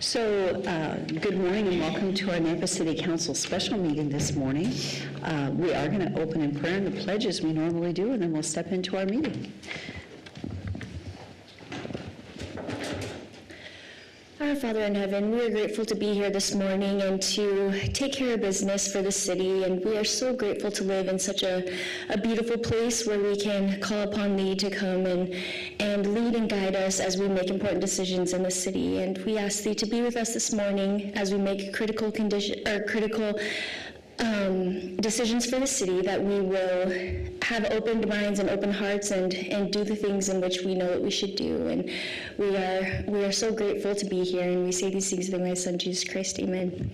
Good morning and welcome to our Nampa City Council special meeting this morning. We are going to open in prayer and the pledge as we normally do, and then we'll step into our meeting. Our Father in heaven, we are grateful to be here this morning and to take care of business for the city, and we are so grateful to live in such a beautiful place where we can call upon Thee to come and lead and guide us as we make important decisions in the city. And we ask Thee to be with us this morning as we make critical decisions for the city, that we will have open minds and open hearts and do the things in which we know that we should do. And we are so grateful to be here, and we say these things in my Son, Jesus Christ. Amen.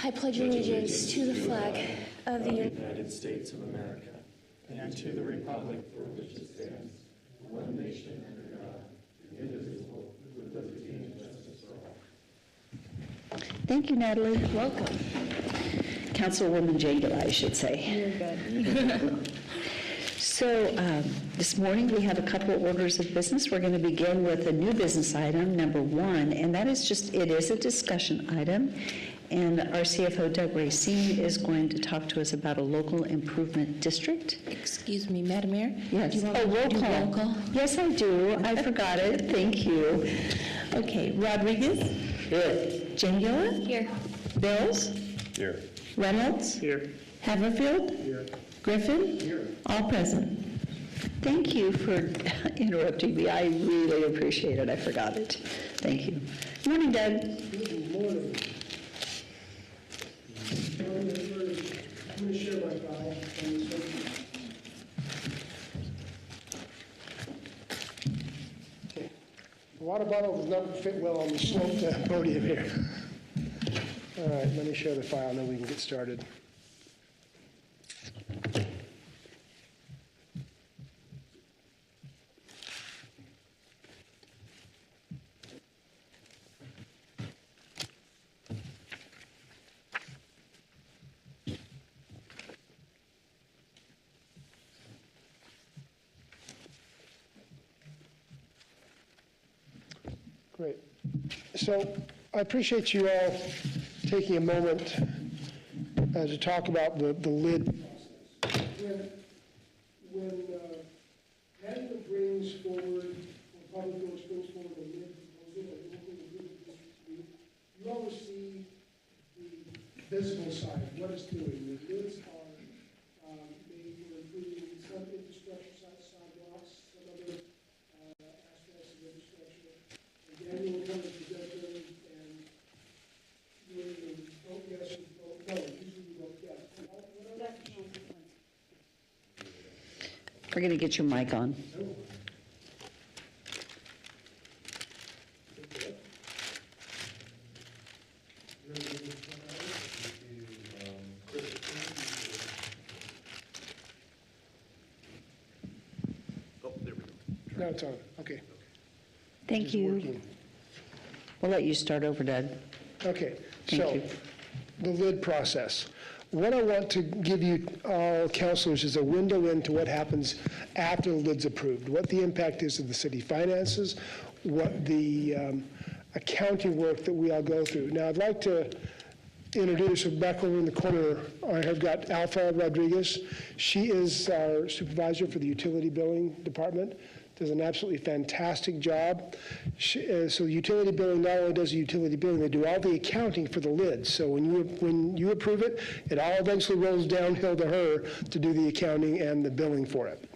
I pledge allegiance to the flag of the United States of America and to the republic for which it stands, one nation under God, indivisible, with liberty and justice for all. Thank you, Natalie. Welcome. Councilwoman Jangula, I should say. You're good. This morning we have a couple of orders of business. We're going to begin with a new business item, number 1, and that is it is a discussion item. And our CFO, Doug Racine, is going to talk to us about a local improvement district. Excuse me, Madam Mayor? Yes. Do you want roll to do call. roll call? Yes, I do. I forgot it. Thank you. Okay, Rodriguez? Here. Jangula? Here. Bills? Here. Reynolds? Here. Haverfield? Here. Griffin? Here. All present. Thank you for interrupting me. I really appreciate it. I forgot it. Thank you. Morning, Doug. Good morning. I'm going to share my file on this one. Okay. The water bottle does not fit well on the sloped podium here. All right, let me share the file and then we can get started. Great. So I appreciate you all taking a moment to talk about the lid process. When management brings forward, or public works brings forward a lid proposal, a local improvement district, you always see the visible side, what it's doing. The lids are made for improving some infrastructure, sidewalks, some other aspects of infrastructure. Daniel will come and present them, and you vote yes or vote no. Usually you vote yes. We're going to get your mic on. Now it's on. Okay. Thank It's you. working. We'll let you start over, Doug. Okay, Thank so you. the lid process. What I want to give you all councilors is a window into what happens after the lid's approved, what the impact is of the city finances, what the accounting work that we all go through. Now, I'd like to introduce back over in the corner. I have got Alpha Rodriguez. She is our supervisor for the utility billing department. Does an absolutely fantastic job. So utility billing not only does the utility billing, they do all the accounting for the lids. So when you approve it, it all eventually rolls downhill to her to do the accounting and the billing for it.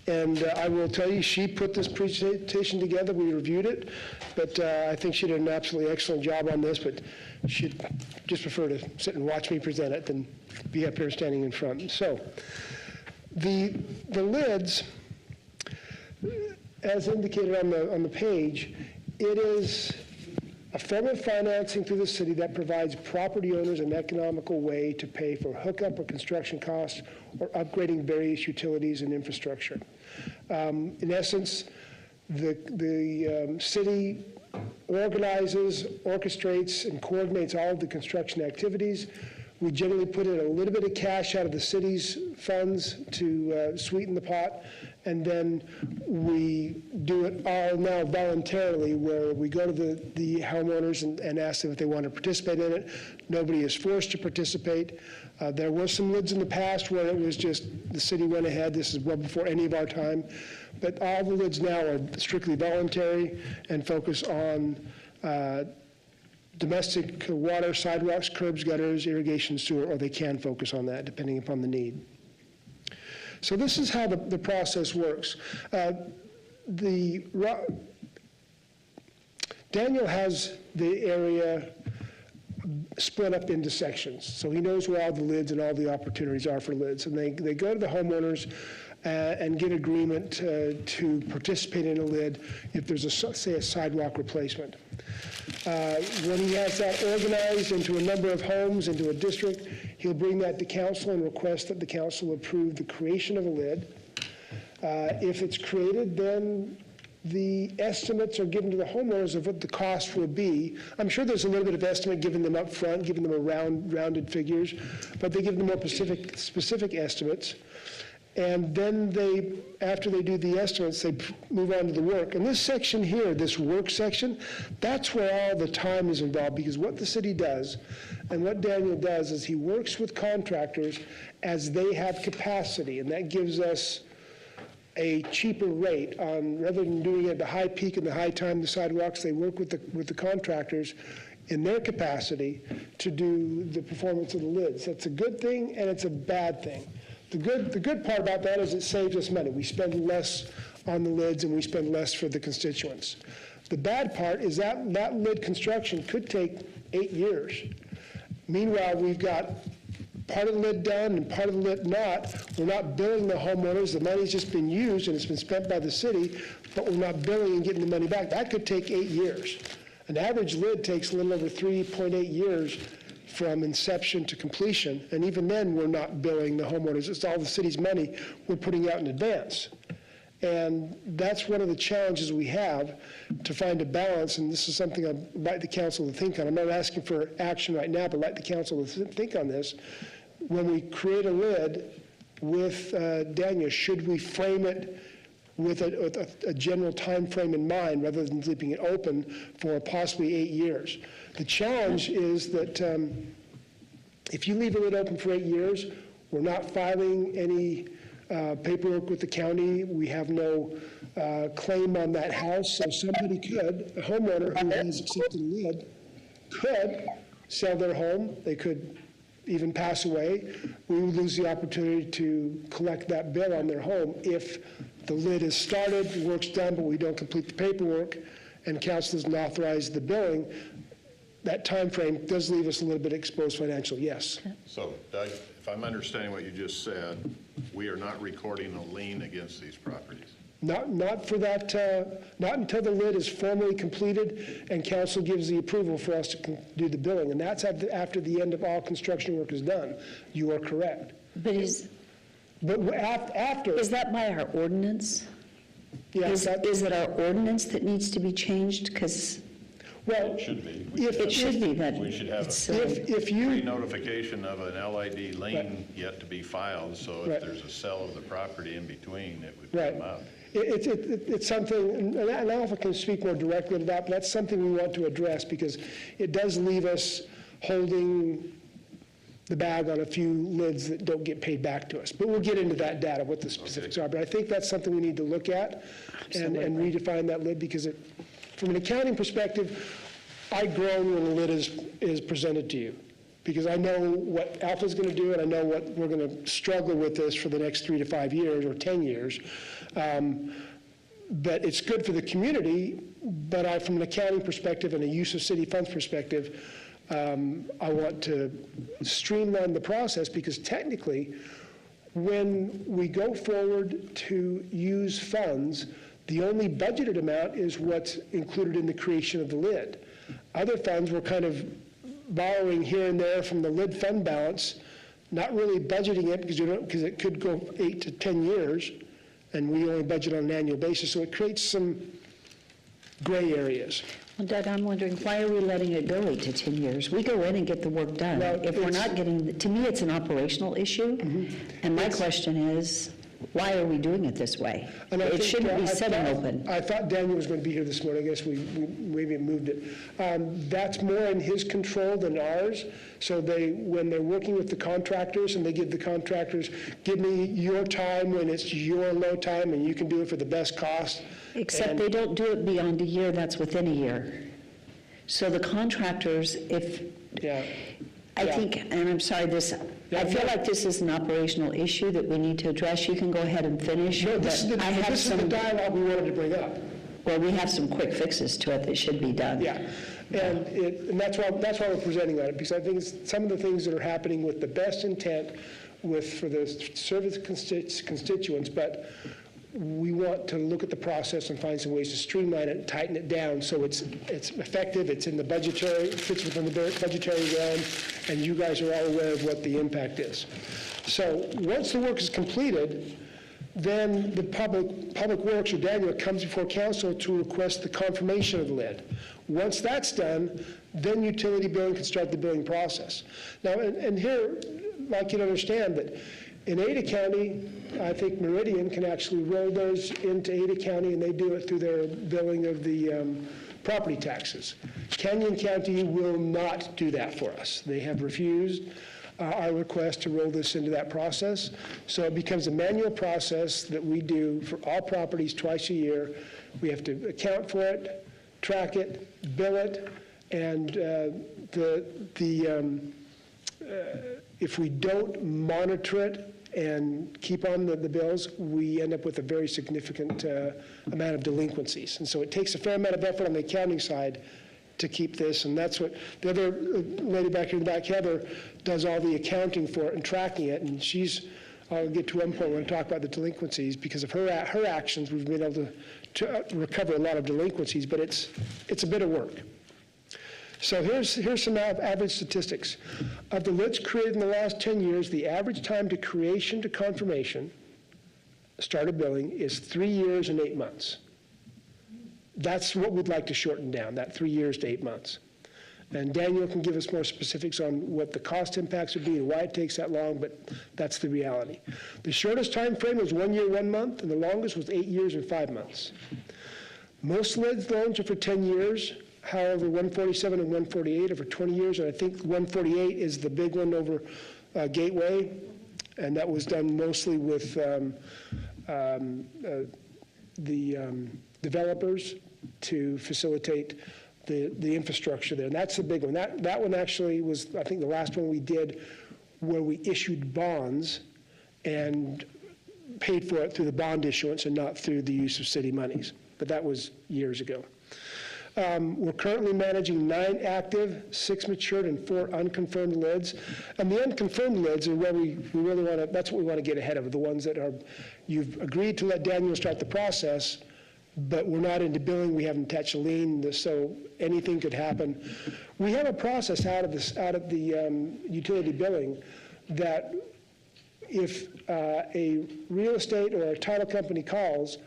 And I will tell you, she put this presentation together. We reviewed it, but I think she did an absolutely excellent job on this, but she'd just prefer to sit and watch me present it than be up here standing in front. So the lids, as indicated on the page, it is a form of financing through the city that provides property owners an economical way to pay for hookup or construction costs or upgrading various utilities and infrastructure. In essence, the city organizes, orchestrates, and coordinates all of the construction activities. We generally put in a little bit of cash out of the city's funds to sweeten the pot, and then we do it all now voluntarily, where we go to the homeowners and ask them if they want to participate in it. Nobody is forced to participate. There were some lids in the past where it was just the city went ahead. This is well before any of our time. But all the lids now are strictly voluntary and focus on domestic water, sidewalks, curbs, gutters, irrigation, sewer, or they can focus on that depending upon the need. So this is how the process works. Daniel has the area split up into sections, so he knows where all the lids and all the opportunities are for lids. And they go to the homeowners and get agreement to participate in a lid if there's, say, a sidewalk replacement. When he has that organized into a number of homes, into a district, he'll bring that to council and request that the council approve the creation of a lid. If it's created, then the estimates are given to the homeowners of what the cost will be. I'm sure there's a little bit of estimate given them up front, giving them rounded figures, but they give them more specific estimates. And then after they do the estimates, they move on to the work. And this section here, this work section, that's where all the time is involved, because what the city does and what Daniel does is he works with contractors as they have capacity, and that gives us a cheaper rate on, rather than doing it at the high peak and the high time, the sidewalks, they work with the contractors in their capacity to do the performance of the lids. That's a good thing and it's a bad thing. The good part about that is it saves us money. We spend less on the lids and we spend less for the constituents. The bad part is that lid construction could take 8 years. Meanwhile, we've got part of the lid done and part of the lid not. We're not billing the homeowners. The money's just been used and it's been spent by the city, but we're not billing and getting the money back. That could take 8 years. An average lid takes a little over 3.8 years from inception to completion, and even then we're not billing the homeowners. It's all the city's money we're putting out in advance. And that's one of the challenges we have to find a balance, and this is something I'd like the council to think on. I'm not asking for action right now, but I'd like the council to think on this. When we create a lid with Daniel, should we frame it with a general time frame in mind rather than leaving it open for possibly 8 years? The challenge is that if you leave a lid open for 8 years, we're not filing any paperwork with the county. We have no claim on that house. So somebody could, a homeowner who has accepted a lid, could sell their home. They could even pass away. We would lose the opportunity to collect that bill on their home if the lid is started, the work's done, but we don't complete the paperwork, and council doesn't authorize the billing. That time frame does leave us a little bit exposed financially, yes. So, Doug, if I'm understanding what you just said, we are not recording a lien against these properties? Not for that, not until the lid is formally completed and council gives the approval for us to do the billing. And that's after the end of all construction work is done. You are correct. But is After. that by our ordinance? Yeah, Is it our ordinance that needs to be changed? Because well, It should be. it should be that. We should have it's, if you, pre-notification of an LID lien yet to be filed, so Right. if there's a sale of the property in between, it would right. come out. It's something, and I don't know if I can speak more directly to that, but that's something we want to address because it does leave us holding the bag on a few lids that don't get paid back to us. But we'll get into that data, what the specifics are. But I think that's something we need to look at and redefine that lid because from an accounting perspective, I groan when a lid is presented to you because I know what Alpha's going to do and I know what we're going to struggle with this for the next 3 to 5 years or 10 years. But it's good for the community, but from an accounting perspective and a use of city funds perspective, I want to streamline the process because technically, when we go forward to use funds, the only budgeted amount is what's included in the creation of the lid. Other funds we're kind of borrowing here and there from the lid fund balance, not really budgeting it because it could go 8 to 10 years, and we only budget on an annual basis. So it creates some gray areas. Well, Doug, I'm wondering, why are we letting it go 8 to 10 years? We go in and get the work done. Well, If we're it's- not getting, to me, it's an operational issue. And my question is, why are we doing it this way? And I It think, shouldn't be I sitting thought- open. I thought Daniel was going to be here this morning. I guess we maybe moved it. That's more in his control than ours. So when they're working with the contractors and they give the contractors, give me your time when it's your low time and you can do it for the best cost. Except And- they don't do it beyond a year, that's within a year. So the contractors, if, Yeah. I Yeah. think, and I'm sorry, I feel like this is an operational issue that we need to address. You can go ahead and finish. No, but this is the I have this is the some, dialogue we wanted to bring up. well, we have some quick fixes to it that should be done. Yeah, and that's why we're presenting on it, because I think it's some of the things that are happening with the best intent for the service constituents, but we want to look at the process and find some ways to streamline it and tighten it down so it's effective, it's in the budgetary, it fits within the budgetary realm, and you guys are all aware of what the impact is. So once the work is completed, then the Public Works or Daniel comes before council to request the confirmation of the lid. Once that's done, then utility billing can start the billing process. Now, and here, I'd like you to understand that in Ada County, I think Meridian can actually roll those into Ada County, and they do it through their billing of the property taxes. Canyon County will not do that for us. They have refused our request to roll this into that process. So it becomes a manual process that we do for all properties twice a year. We have to account for it, track it, bill it, and if we don't monitor it and keep on the bills, we end up with a very significant amount of delinquencies. And so it takes a fair amount of effort on the accounting side to keep this, and that's what the other lady back here in the back, Heather, does all the accounting for it and tracking it, and I'll get to one point when I talk about the delinquencies, because of her actions, we've been able to recover a lot of delinquencies, but it's a bit of work. So here's some average statistics. Of the lids created in the last 10 years, the average time to creation to confirmation, start of billing, is 3 years and 8 months. That's what we'd like to shorten down, that 3 years to 8 months. And Daniel can give us more specifics on what the cost impacts would be and why it takes that long, but that's the reality. The shortest time frame was 1 year, 1 month, and the longest was 8 years and 5 months. Most lids loans are for 10 years. However, 147 and 148 are for 20 years, and I think 148 is the big one over Gateway, and that was done mostly with the developers to facilitate the infrastructure there, and that's the big one. That one actually was, I think, the last one we did where we issued bonds and paid for it through the bond issuance and not through the use of city monies, but that was years ago. We're currently managing 9 active, 6 matured, and 4 unconfirmed lids. And the unconfirmed lids are where we really want to, that's what we want to get ahead of, the ones that are, you've agreed to let Daniel start the process, but we're not into billing, we haven't attached a lien, so anything could happen. We have a process out of the utility billing that if a real estate or a title company calls,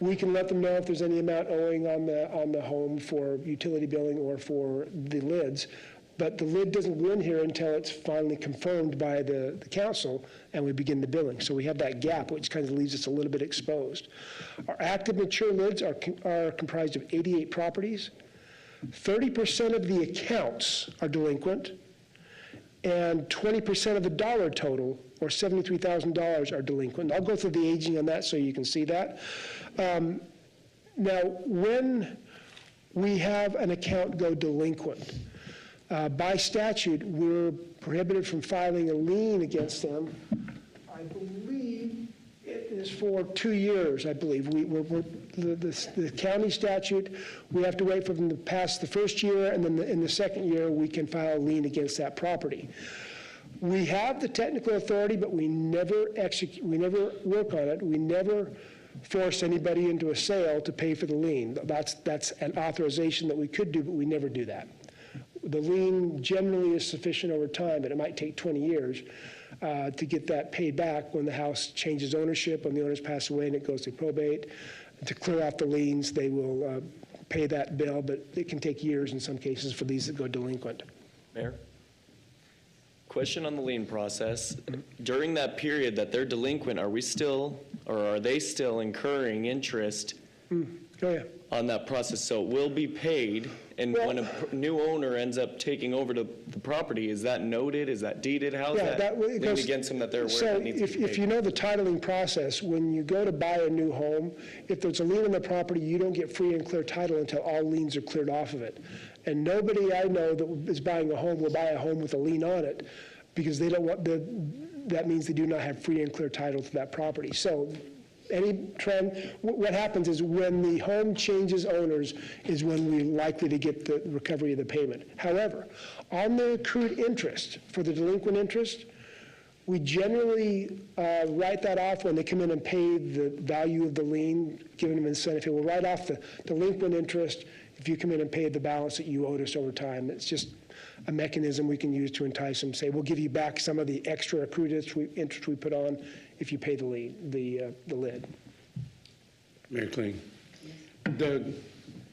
we can let them know if there's any amount owing on the home for utility billing or for the lids. But the lid doesn't go in here until it's finally confirmed by the council and we begin the billing. So we have that gap, which kind of leaves us a little bit exposed. Our active mature lids are comprised of 88 properties. 30% of the accounts are delinquent, and 20% of the dollar total, or $73,000, are delinquent. I'll go through the aging on that so you can see that. Now, when we have an account go delinquent, by statute, we're prohibited from filing a lien against them. I believe it is for 2 years, I believe. The county statute, we have to wait for them to pass the first year, and then in the second year, we can file a lien against that property. We have the technical authority, but we never work on it. We never force anybody into a sale to pay for the lien. That's an authorization that we could do, but we never do that. The lien generally is sufficient over time, but it might take 20 years to get that paid back when the house changes ownership, when the owners pass away and it goes through probate. To clear out the liens, they will pay that bill, but it can take years in some cases for these that go delinquent. Mayor? Question on the lien process. During that period that they're delinquent, are they still incurring interest Oh, yeah. on that process? So it will be paid, and when a new owner ends up taking over the property, is that noted? Is that deeded? How is Yeah, that it liened goes- against them that they're aware So that needs to be if you paid? know the titling process, when you go to buy a new home, if there's a lien on the property, you don't get free and clear title until all liens are cleared off of it. And nobody I know that is buying a home will buy a home with a lien on it because they don't want that means they do not have free and clear title to that property. So any trend, what happens is when the home changes owners is when we're likely to get the recovery of the payment. However, on the accrued interest, for the delinquent interest, we generally write that off when they come in and pay the value of the lien, giving them incentive. We'll write off the delinquent interest if you come in and pay the balance that you owed us over time. It's just a mechanism we can use to entice them, say, we'll give you back some of the extra accrued interest we put on if you pay the lid. Mayor Kling. Doug,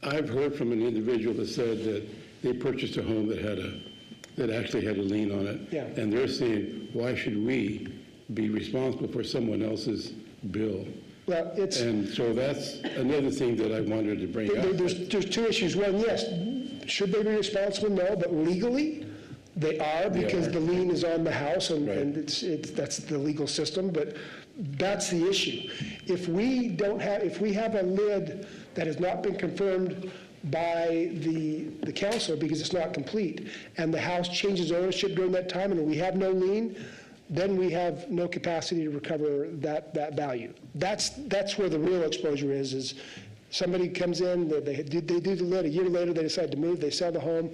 I've heard from an individual that said that they purchased a home that actually had a lien on it. Yeah. And they're saying, why should we be responsible for someone else's bill? Well, it's, And so that's another thing that I wanted to bring up. there's two issues. One, yes, should they be responsible? No, but legally, they are because the lien is on the house and that's the legal system, but that's the issue. If we have a lid that has not been confirmed by the council because it's not complete, and the house changes ownership during that time and we have no lien, then we have no capacity to recover that value. That's where the real exposure is somebody comes in, they do the lid, a year later they decide to move, they sell the home,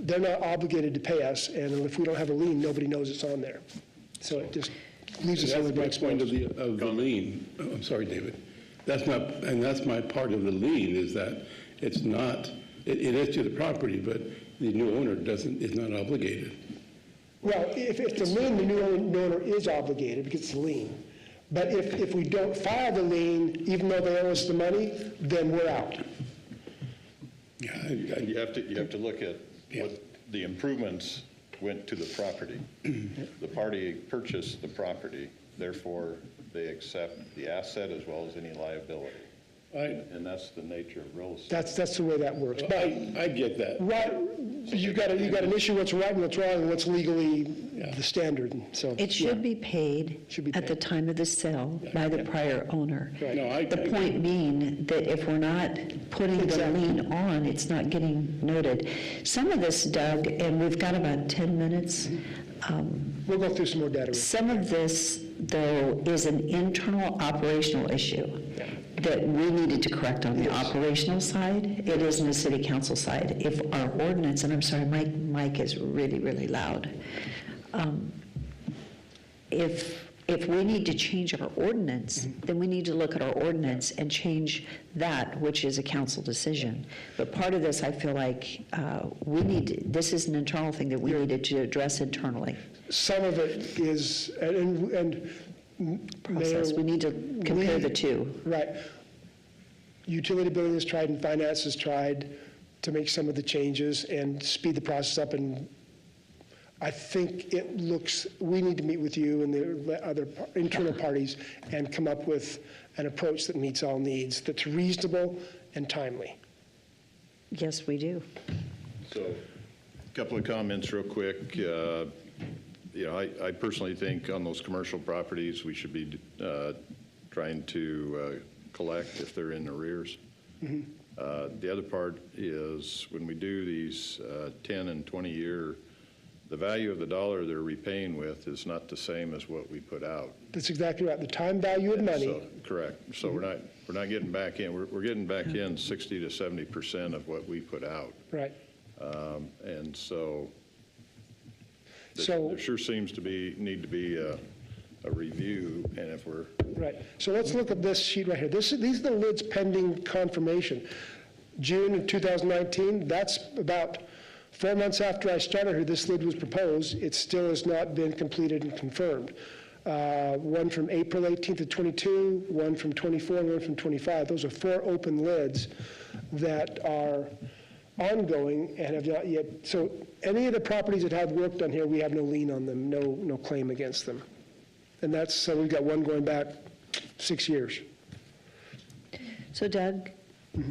they're not obligated to pay us, and if we don't have a lien, nobody knows it's on there. So it just leaves us That's really my point exposed. of the lien. Oh, I'm sorry, David. That's my part of the lien is that it's not, it is to the property, but the new owner is not obligated. Well, if it's a lien, the new owner is obligated because it's a lien. But if we don't file the lien, even though they owe us the money, then we're out. Yeah, You have to look at what the improvements went to the property. The party purchased the property, therefore they accept the asset as well as any liability. And that's the nature of real estate. That's the way that works. But I get that. right, you've got an issue what's right and what's wrong and what's legally the standard. So It should be paid Should be at the paid. time of the sale by the prior owner. No, The point being that if we're not putting the Exactly. lien on, it's not getting noted. Some of this, Doug, and we've got about 10 minutes, we'll go through some more data. some of this, though, is an internal operational issue that we needed to correct on the operational side. It isn't a city council side. If our ordinance, and I'm sorry, my mic is really, really loud. If we need to change our ordinance, then we need to look at our ordinance and change that, which is a council decision. But part of this, I feel like this is an internal thing that we needed to address internally. Some of it is, and Process. We need to compare the two. Right. Utility billing has tried and finance has tried to make some of the changes and speed the process up, and I think we need to meet with you and the other internal parties and come up with an approach that meets all needs, that's reasonable and timely. Yes, we do. So, a couple of comments real quick. I personally think on those commercial properties, we should be trying to collect if they're in arrears. The other part is when we do these 10 and 20-year, the value of the dollar they're repaying with is not the same as what we put out. That's exactly right. The time value of money. So, correct. So we're not getting back in. We're getting back in 60 to 70% of what we put out. Right. And so So- there sure seems to need to be a review, and if we're, Right. So let's look at this sheet right here. These are the lids pending confirmation. June of 2019, that's about 4 months after I started here, this lid was proposed. It still has not been completed and confirmed. one from April 18th of 22, one from 24, and one from 25. Those are 4 open lids that are ongoing and have not yet, so any of the properties that have work done here, we have no lien on them, no claim against them. And that's, so we've got one going back 6 years. So Doug,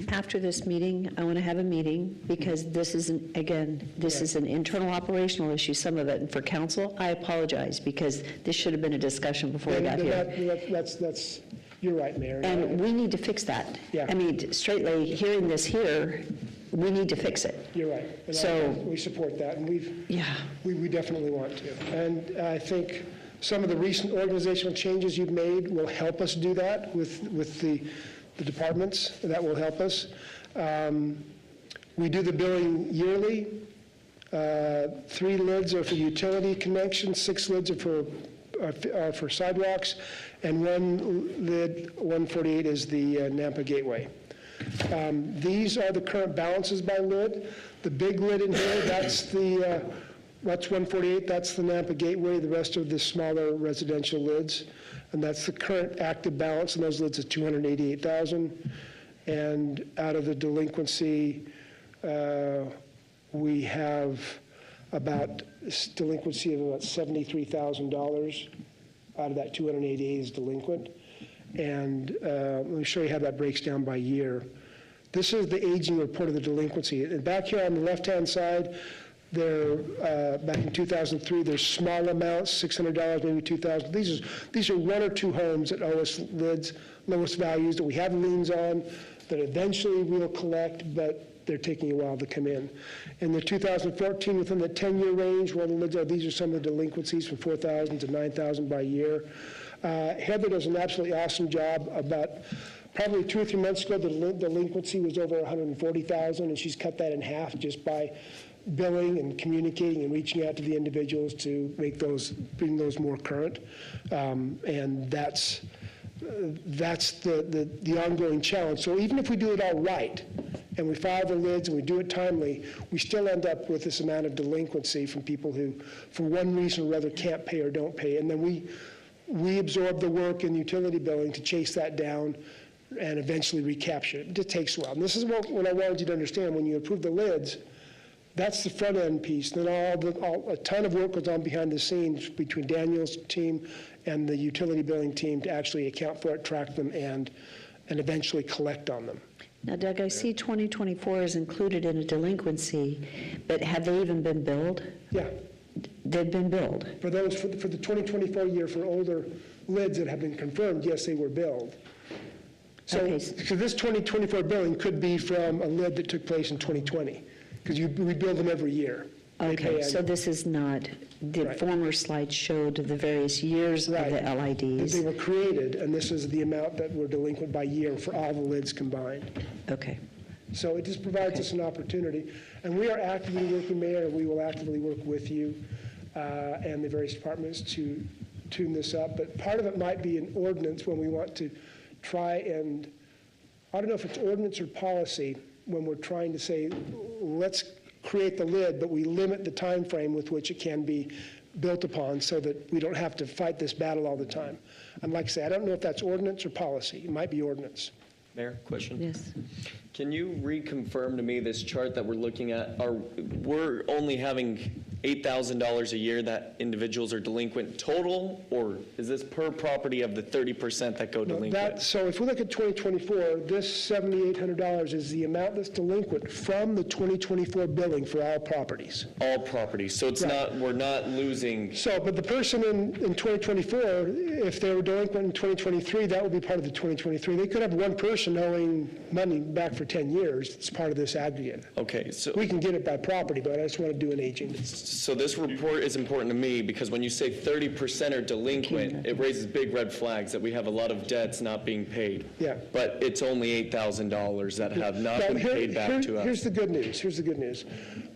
after this meeting, I want to have a meeting, because this is, this is an internal operational issue, some of it, and for council, I apologize, because this should have been a discussion before we got here. That's, you're right, Mayor. And we need to fix that. Yeah. I mean, straightly, hearing this here, we need to fix it. You're right. And So- we support that, and Yeah. we definitely want to. And I think some of the recent organizational changes you've made will help us do that with the departments. That will help us. We do the billing yearly. 3 lids are for utility connections, 6 lids are for sidewalks, and 1 lid, 148, is the Nampa Gateway. These are the current balances by lid. The big lid in here, that's 148, that's the Nampa Gateway. The rest are the smaller residential lids. And that's the current active balance, and those lids is $288,000. And out of the delinquency, we have about delinquency of about $73,000 out of that 288 is delinquent. And let me show you how that breaks down by year. This is the aging report of the delinquency. And back here on the left-hand side, there, back in 2003, there's small amounts, $600, maybe $2,000. These are 1 or 2 homes that owe us lids, lowest values that we have liens on, that eventually we'll collect, but they're taking a while to come in. In the 2014, within the 10-year range, where the lids are, these are some of the delinquencies from $4,000 to $9,000 by year. Heather does an absolutely awesome job. About probably 2 or 3 months ago, the delinquency was over $140,000, and she's cut that in half just by billing and communicating and reaching out to the individuals to bring those more current. And that's the ongoing challenge. So even if we do it all right, and we file the lids and we do it timely, we still end up with this amount of delinquency from people who, for one reason or other, can't pay or don't pay. And then we absorb the work in utility billing to chase that down and eventually recapture it. It takes a while. And this is what I wanted you to understand. When you approve the lids, that's the front end piece. Then a ton of work goes on behind the scenes between Daniel's team and the utility billing team to actually account for it, track them, and eventually collect on them. Now, Doug, I see 2024 is included in a delinquency, but have they even been billed? Yeah. They've been billed. For the 2024 year, for older lids that have been confirmed, yes, they were billed. So, Okay. so this 2024 billing could be from a lid that took place in 2020, because we bill them every year. They pay Okay, so annually. this is not, the Right. former slide showed the various years of the Right. That LIDs. they were created, and this is the amount that were delinquent by year for all the lids combined. Okay. So it just provides us an opportunity. And we are actively working, Mayor, and we will actively work with you and the various departments to tune this up. But part of it might be an ordinance when we want to try and, I don't know if it's ordinance or policy, when we're trying to say, let's create the lid, but we limit the time frame with which it can be built upon so that we don't have to fight this battle all the time. And like I say, I don't know if that's ordinance or policy. It might be ordinance. Mayor, question? Yes. Can you reconfirm to me this chart that we're looking at? We're only having $8,000 a year that individuals are delinquent total, or is this per property of the 30% that go delinquent? So if we look at 2024, this $7,800 is the amount that's delinquent from the 2024 billing for all properties. All properties, so it's Right. not, we're not losing, So, but the person in 2024, if they were delinquent in 2023, that would be part of the 2023. They could have one person owing money back for 10 years. It's part of this aggregate. okay, so. We can get it by property, but I just want to do an aging. So this report is important to me because when you say 30% are delinquent, it raises big red flags that we have a lot of debts not being paid. Yeah. But it's only $8,000 that have not Now, been paid back to Here's us. the good news. Here's the good news.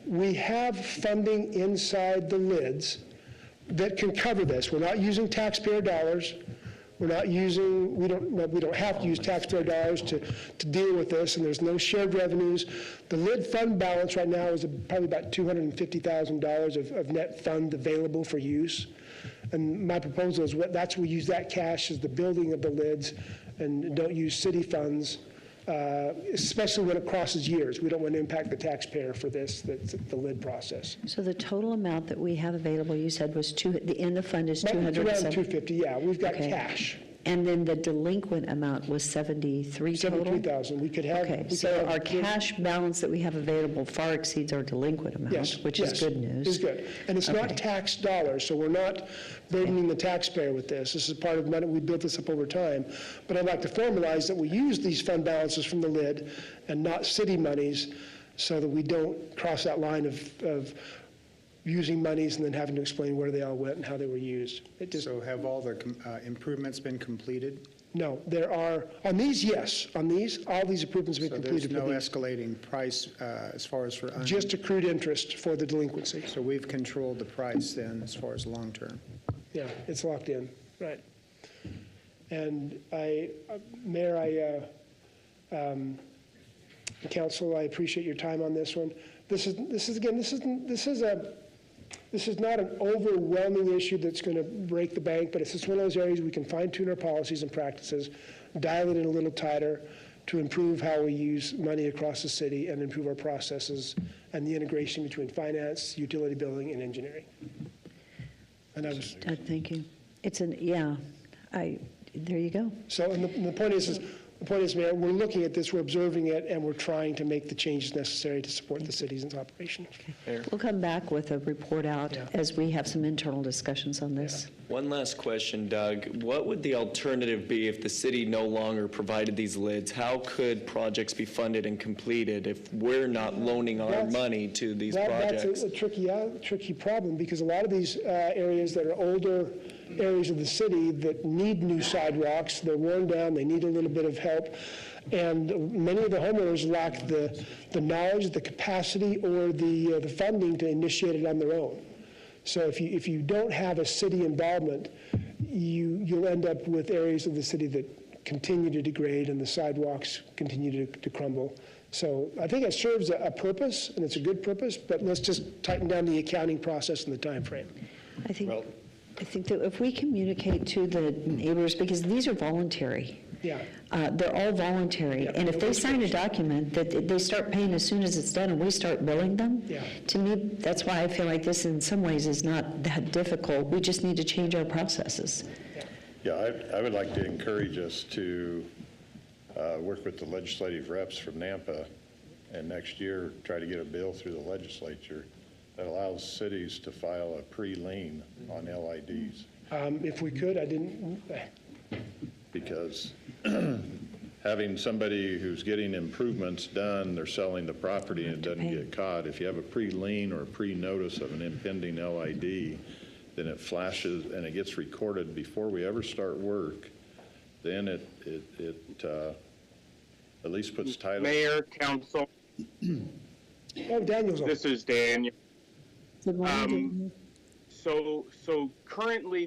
We have funding inside the lids that can cover this. We're not using taxpayer dollars. We're not using, we don't have to use taxpayer dollars to deal with this, and there's no shared revenues. The lid fund balance right now is probably about $250,000 of net fund available for use. And my proposal is that's we use that cash as the building of the lids and don't use city funds, especially when it crosses years. We don't want to impact the taxpayer for this, the lid process. So the total amount that we have available, you said was in the fund is It's around 207? 250, yeah. We've got Okay. cash, And then the delinquent amount was 73 total? 73,000. We could have. Okay, we could so have- our cash balance that we have available far exceeds our delinquent amount, Yes. which is yes, good news. Is good. And it's not Okay. tax dollars, so we're not burdening the taxpayer with this. This is part of money, we built this up over time. But I'd like to formalize that we use these fund balances from the lid and not city monies so that we don't cross that line of using monies and then having to explain where they all went and how they were used. It just, So have all the improvements been completed? no, there are, on these, yes, on these, all these improvements have So been there's completed no for these. escalating price as far as for, Just accrued interest for the delinquency. so we've controlled the price then as far as long-term? Yeah, it's locked in, right. And Mayor, Council, I appreciate your time on this one. This is not an overwhelming issue that's going to break the bank, but it's just one of those areas we can fine-tune our policies and practices, dial it in a little tighter to improve how we use money across the city and improve our processes and the integration between finance, utility billing, and engineering. And I was, Doug, thank you. There you go. so, and the point is, Mayor, we're looking at this, we're observing it, and we're trying to make the changes necessary to support the city's operation. We'll come back with a report out Yeah. as we have some internal discussions on this. One last question, Doug. What would the alternative be if the city no longer provided these lids? How could projects be funded and completed if we're not loaning our That's- money to these That's projects? a tricky problem, because a lot of these areas that are older areas of the city that need new sidewalks, they're worn down, they need a little bit of help, and many of the homeowners lack the knowledge, the capacity, or the funding to initiate it on their own. So if you don't have a city involvement, you'll end up with areas of the city that continue to degrade and the sidewalks continue to crumble. So I think it serves a purpose, and it's a good purpose, but let's just tighten down the accounting process and the time frame. I think Well- that if we communicate to the neighbors, because these are voluntary. Yeah. They're all voluntary, and if they sign a document that they start paying as soon as it's done and we start billing them, Yeah. to me, that's why I feel like this in some ways is not that difficult. We just need to change our processes. Yeah, I would like to encourage us to work with the legislative reps from Nampa, and next year try to get a bill through the legislature that allows cities to file a pre-lien on LIDs. If we could, Because having somebody who's getting improvements done, they're selling the property and it doesn't get caught, if you have a pre-lien or a pre-notice of an impending LID, then it flashes and it gets recorded before we ever start work, then it at least puts title. Mayor, council, oh, Daniel's on. this is Daniel. Good morning. So currently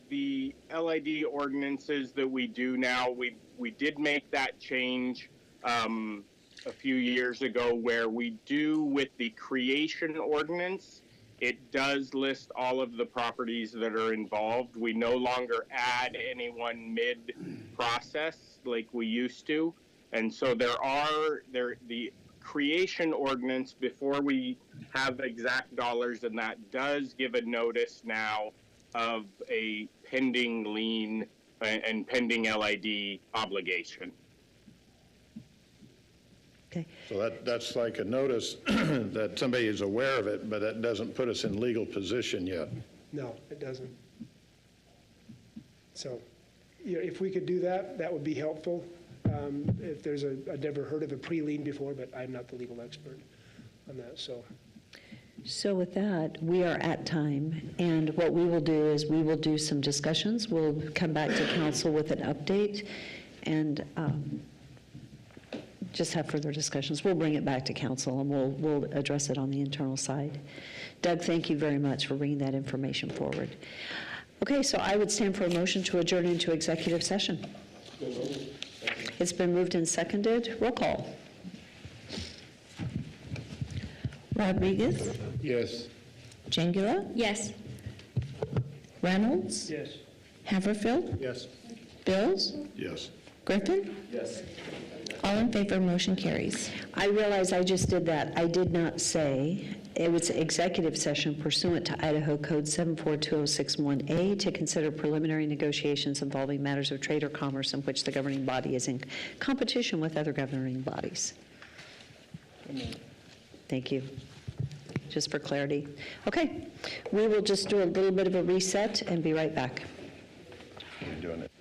the LID ordinances that we do now, we did make that change a few years ago where we do with the creation ordinance, it does list all of the properties that are involved. We no longer add anyone mid-process like we used to. And so the creation ordinance, before we have exact dollars, and that does give a notice now of a pending lien and pending LID obligation. Okay. So that's like a notice that somebody is aware of it, but that doesn't put us in legal position yet. No, it doesn't. So, if we could do that, that would be helpful. If there's I've never heard of a pre-lien before, but I'm not the legal expert on that, so. So with that, we are at time, and what we will do is we will do some discussions. We'll come back to council with an update and just have further discussions. We'll bring it back to council and we'll address it on the internal side. Doug, thank you very much for bringing that information forward. Okay, so I would stand for a motion to adjourn into executive session. It's been moved and seconded. Roll call. Rodriguez, Yes. Jangula, Yes. Reynolds? Yes. Haverfield? Yes. Bills? Yes. Griffin? Yes. All in favor, motion carries. I realize I just did that. I did not say, it was executive session pursuant to Idaho Code 742061A to consider preliminary negotiations involving matters of trade or commerce in which the governing body is in competition with other governing bodies. Thank you. Just for clarity. Okay, we will just do a little bit of a reset and be right back. You're doing it.